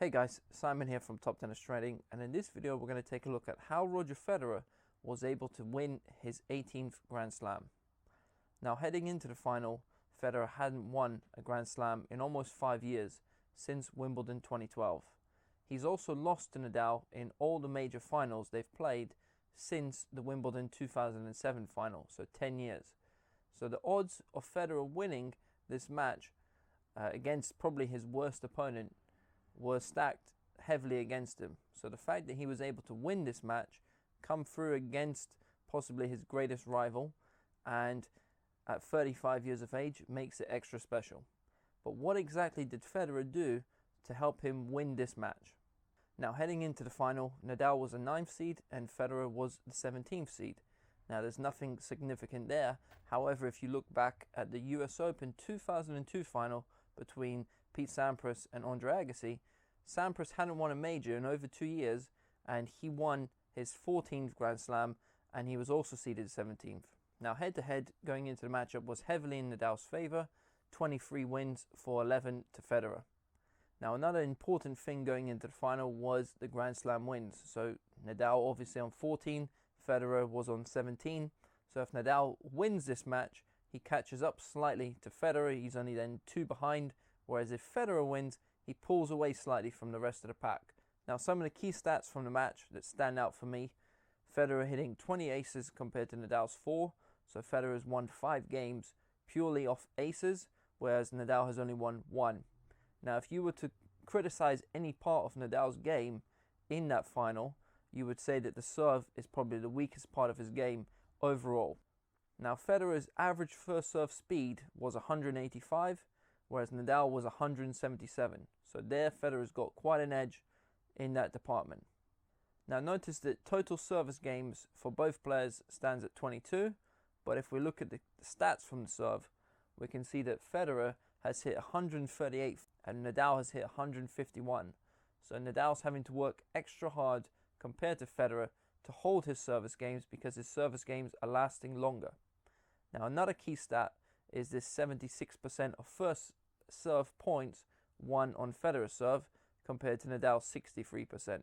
Hey guys, Simon here from Top Tennis Trading, and in this video we're going to take a look at how Roger Federer was able to win his 18th Grand Slam. Now heading into the final, Federer hadn't won a Grand Slam in almost 5 years, since Wimbledon 2012. He's also lost to Nadal in all the major finals they've played since the Wimbledon 2007 final, so 10 years. So the odds of Federer winning this match against probably his worst opponent were stacked heavily against him. So the fact that he was able to win this match, come through against possibly his greatest rival, and at 35 years of age, makes it extra special. But what exactly did Federer do to help him win this match? Now heading into the final, Nadal was a 9th seed and Federer was the 17th seed. Now there's nothing significant there. However, if you look back at the US Open 2002 final between Pete Sampras and Andre Agassi, Sampras hadn't won a major in over 2 years, and he won his 14th Grand Slam, and he was also seeded 17th. Now head-to-head going into the matchup was heavily in Nadal's favour, 23 wins for 11 to Federer. Now another important thing going into the final was the Grand Slam wins. So Nadal obviously on 14, Federer was on 17. So if Nadal wins this match, he catches up slightly to Federer. He's only then 2 behind. Whereas if Federer wins, he pulls away slightly from the rest of the pack. Now some of the key stats from the match that stand out for me: Federer hitting 20 aces compared to Nadal's 4. So Federer has won 5 games purely off aces, whereas Nadal has only won 1. Now if you were to criticize any part of Nadal's game in that final, you would say that the serve is probably the weakest part of his game overall. Now Federer's average first serve speed was 185, whereas Nadal was 177. So there Federer's got quite an edge in that department. Now notice that total service games for both players stands at 22, but if we look at the stats from the serve, we can see that Federer has hit 138 and Nadal has hit 151. So Nadal's having to work extra hard compared to Federer to hold his service games because his service games are lasting longer. Now another key stat is this 76% of first serve points won on Federer's serve compared to Nadal's 63%.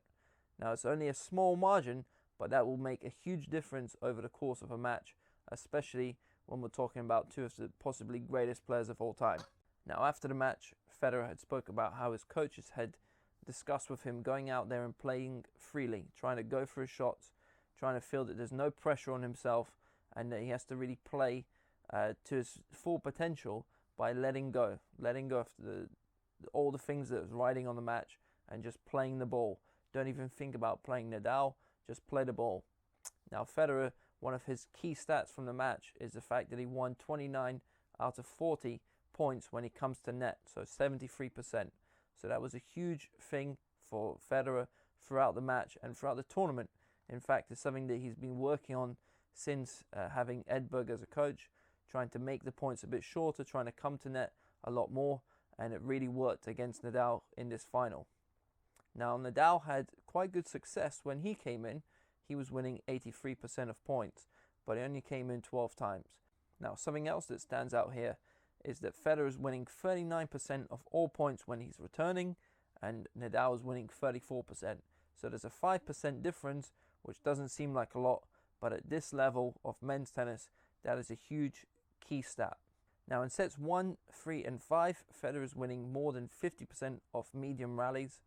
Now it's only a small margin, but that will make a huge difference over the course of a match, especially when we're talking about two of the possibly greatest players of all time. Now after the match, Federer had spoke about how his coaches had discussed with him going out there and playing freely, trying to go for his shots, trying to feel that there's no pressure on himself and that he has to really play to his full potential by letting go of all the things that was riding on the match and just playing the ball. Don't even think about playing Nadal, just play the ball. Now Federer, one of his key stats from the match is the fact that he won 29 out of 40 points when he comes to net, so 73%. So that was a huge thing for Federer throughout the match and throughout the tournament. In fact, it's something that he's been working on since having Edberg as a coach, trying to make the points a bit shorter, trying to come to net a lot more, and it really worked against Nadal in this final. Now Nadal had quite good success when he came in. He was winning 83% of points, but he only came in 12 times. Now something else that stands out here is that Federer is winning 39% of all points when he's returning, and Nadal is winning 34%. So there's a 5% difference, which doesn't seem like a lot, but at this level of men's tennis, that is a huge key stat. Now in sets 1, 3 and 5, Federer is winning more than 50% of medium rallies,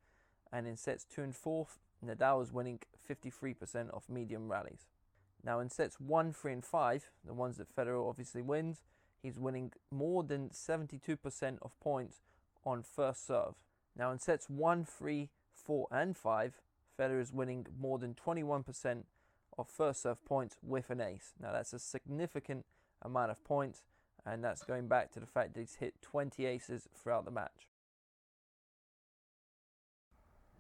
and in sets 2 and 4, Nadal is winning 53% of medium rallies. Now in sets 1, 3 and 5, the ones that Federer obviously wins, he's winning more than 72% of points on first serve. Now in sets 1, 3, 4 and 5, Federer is winning more than 21% of first serve points with an ace. Now that's a significant amount of points, and that's going back to the fact that he's hit 20 aces throughout the match.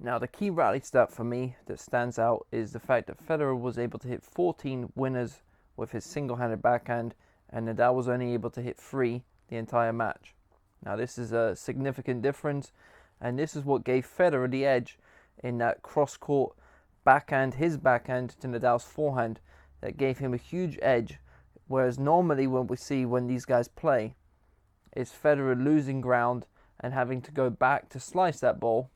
Now the key rally stat for me that stands out is the fact that Federer was able to hit 14 winners with his single-handed backhand, and Nadal was only able to hit 3 the entire match. Now this is a significant difference, and this is what gave Federer the edge in that cross-court backhand, his backhand to Nadal's forehand, that gave him a huge edge. Whereas normally when we see when these guys play, it's Federer losing ground and having to go back to slice that ball,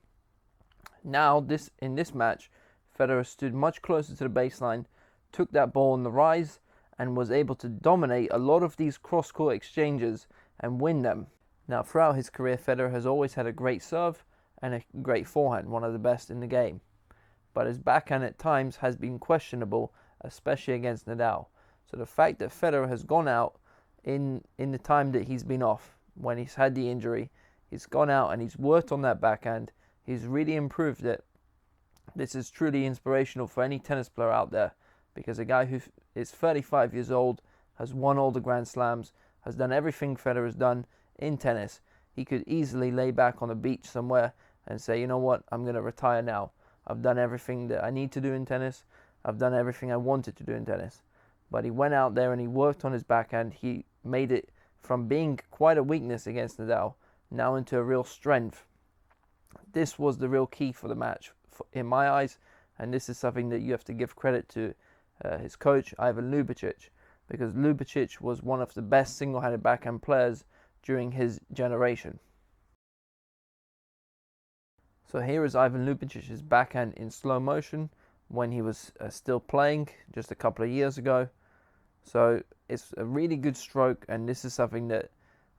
Now, in this match, Federer stood much closer to the baseline, took that ball on the rise, and was able to dominate a lot of these cross-court exchanges and win them. Now, throughout his career, Federer has always had a great serve and a great forehand, one of the best in the game. But his backhand at times has been questionable, especially against Nadal. So the fact that Federer has gone out in the time that he's been off, when he's had the injury, he's gone out and he's worked on that backhand, he's really improved it. This is truly inspirational for any tennis player out there, because a guy who is 35 years old, has won all the Grand Slams, has done everything Federer's done in tennis. He could easily lay back on a beach somewhere and say, you know what, I'm going to retire now. I've done everything that I need to do in tennis. I've done everything I wanted to do in tennis. But he went out there and he worked on his backhand. He made it from being quite a weakness against Nadal now into a real strength. This was the real key for the match, in my eyes, and this is something that you have to give credit to his coach, Ivan Ljubicic, because Ljubicic was one of the best single-handed backhand players during his generation. So here is Ivan Ljubicic's backhand in slow motion when he was still playing just a couple of years ago. So it's a really good stroke, and this is something that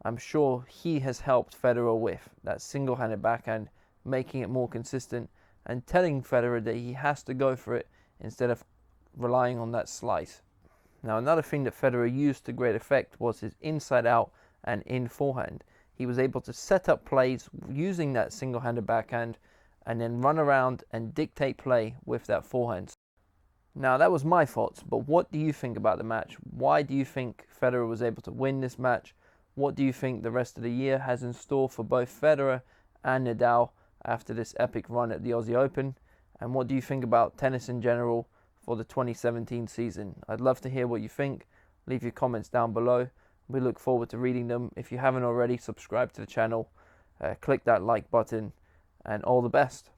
I'm sure he has helped Federer with, that single-handed backhand, making it more consistent and telling Federer that he has to go for it instead of relying on that slice. Now, another thing that Federer used to great effect was his inside out and in forehand. He was able to set up plays using that single-handed backhand and then run around and dictate play with that forehand. Now, that was my thoughts, but what do you think about the match? Why do you think Federer was able to win this match? What do you think the rest of the year has in store for both Federer and Nadal after this epic run at the Aussie Open? And what do you think about tennis in general for the 2017 season? I'd love to hear what you think. Leave your comments down below. We look forward to reading them. If you haven't already, subscribe to the channel, click that like button, and all the best.